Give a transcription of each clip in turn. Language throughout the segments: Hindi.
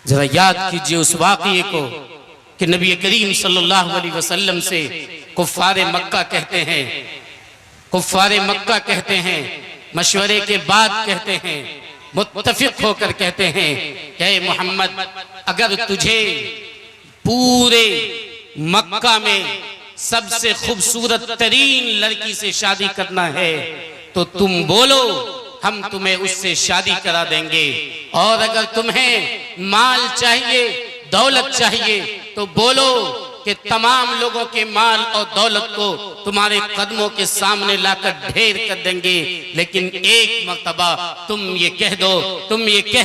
जरा याद कीजिए उस वाक़ये को कि नबी करीम सल्लल्लाहु अलैहि वसल्लम से कुफ़ारे मक्का कहते हैं, मशवरे के बाद कहते हैं, मुत्तफिक होकर कहते हैं कि मोहम्मद, अगर तुझे पूरे मक्का में सबसे खूबसूरत तरीन लड़की से शादी करना है तो तुम बोलो, हम तुम्हें उससे शादी करा देंगे। और अगर तुम्हें माल चाहिए, दौलत चाहिए, तो बोलो कि तमाम लोगों के माल और दौलत को तुम्हारे कदमों के सामने लाकर ढेर कर देंगे, लेकिन एक मर्तबा तुम ये कह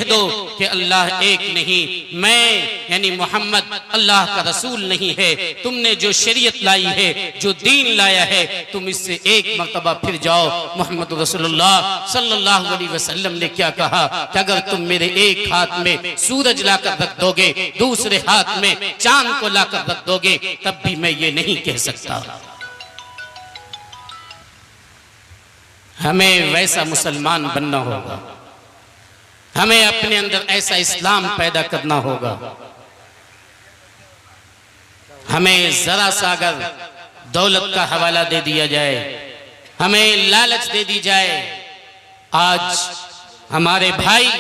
दो कि अल्लाह एक नहीं, मैं यानी मोहम्मद अल्लाह का रसूल नहीं है। तुमने जो शरीयत लाई है, जो दीन लाया है, तुम इससे एक मर्तबा फिर जाओ। मोहम्मद रसूलुल्लाह सल्लल्लाहु अलैहि वसल्लम ने क्या कहा कि अगर तुम मेरे एक हाथ में सूरज लाकर रख दोगे, दूसरे हाथ में चांद को लाकर रख दोगे, तब भी मैं ये नहीं कह सकता। हमें वैसा मुसलमान बनना होगा, हमें अपने अंदर ऐसा इस्लाम पैदा करना होगा। हमें जरा सा अगर दौलत का हवाला दे दिया जाए, हमें लालच दे दी जाए, आज हमारे भाई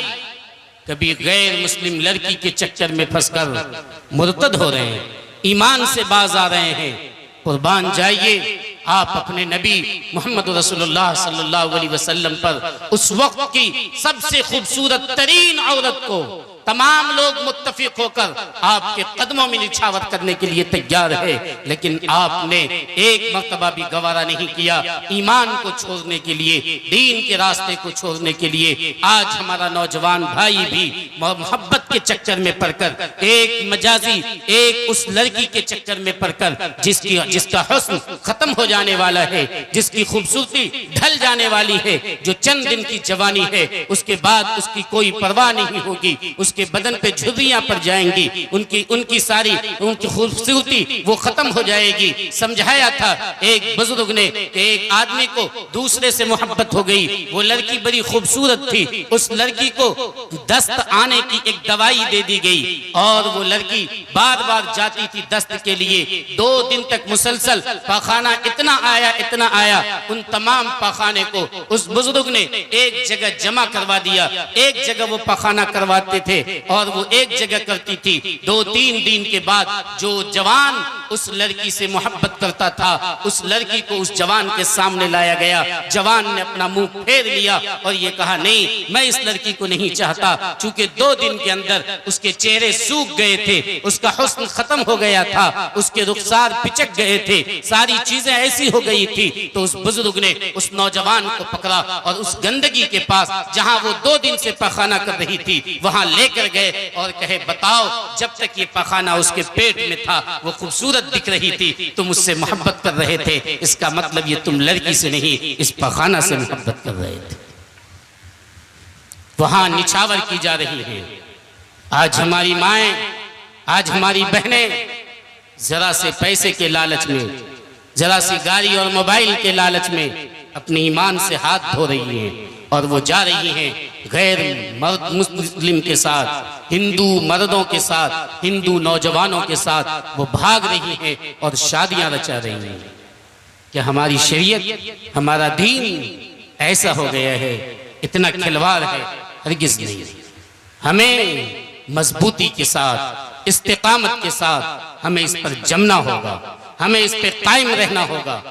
कभी गैर मुस्लिम लड़की के चक्कर में फंसकर मुर्तद हो रहे हैं, ईमान से बाज आ रहे हैं। कुर्बान जाइए आप अपने नबी मोहम्मद रसूलुल्लाह सल्लल्लाहु अलैहि वसल्लम पर। उस वक्त की सबसे खूबसूरत तरीन औरत को तमाम लोग मुत्तफिक होकर आपके कदमों में निछावर करने के लिए तैयार है, लेकिन आपने एक मर्तबा भी गवारा नहीं किया ईमान को छोड़ने के लिए, दीन के रास्ते को छोड़ने के लिए। आज हमारा नौजवान भाई भी मोहब्बत के चक्कर में पड़कर, एक मजाजी एक उस लड़की के चक्कर में पड़कर जिसका हुस्न खत्म हो जाने वाला है, जिसकी खूबसूरती ढल जाने वाली है, जो चंद दिन की जवानी है, उसके बाद उसकी कोई परवाह नहीं होगी, के बदन पे झुर्रियां पड़ जाएंगी, उनकी सारी खूबसूरती वो खत्म हो जाएगी। समझाया था एक बुजुर्ग ने कि एक आदमी को दूसरे से मोहब्बत हो गई, वो लड़की बड़ी खूबसूरत थी, उस लड़की को दस्त आने की एक दवाई दे दी गई और वो लड़की बार बार जाती थी दस्त के लिए। 2 दिन तक मुसलसल पाखाना इतना आया, उन तमाम पाखाने को उस बुजुर्ग ने एक जगह जमा करवा दिया। एक जगह वो पाखाना करवाते थे और वो एक जगह करती थी। 2-3 दिन के बाद जो जवान उस लड़की से मोहब्बत करता था, उस लड़की को उस जवान के सामने लाया गया। जवान ने अपना मुंह फेर लिया और ये कहा, नहीं, मैं इस लड़की को नहीं चाहता, क्योंकि 2 दिन के अंदर उसके चेहरे सूख गए थे, उसका हुस्न खत्म हो गया था, उसके रुखसार पिचक गए थे, सारी चीजें ऐसी हो गई थी। तो उस बुजुर्ग ने उस नौजवान को पकड़ा और उस गंदगी के पास जहां वो 2 दिन से पखाना कर रही थी वहां लेकर गए और कहे, बताओ, जब तक ये पखाना उसके पेट में था वो खूबसूरत दिख रही थी, तुम उससे मोहब्बत कर रहे थे, इसका मतलब ये तुम लड़की से नहीं इस पखाना से मोहब्बत कर रहे थे। वहां निछावर की जा रही है। आज हमारी माएं, आज हमारी बहनें जरा से पैसे के लालच में, जरा सी गाड़ी और मोबाइल के लालच में अपने ईमान से हाथ धो रही हैं और वो जा रही हैं गैर मर्द मुस्लिम के साथ, हिंदू मर्दों के साथ, हिंदू नौजवानों के साथ वो भाग रही हैं और शादियां रचा रही हैं। क्या हमारी शरीयत, हमारा दीन ऐसा हो गया है? इतना खिलवाड़ है? हरगिज़ नहीं। हमें मजबूती के साथ, इस्तिकामत के साथ हमें इस पर जमना होगा, हमें इस पर कायम रहना होगा।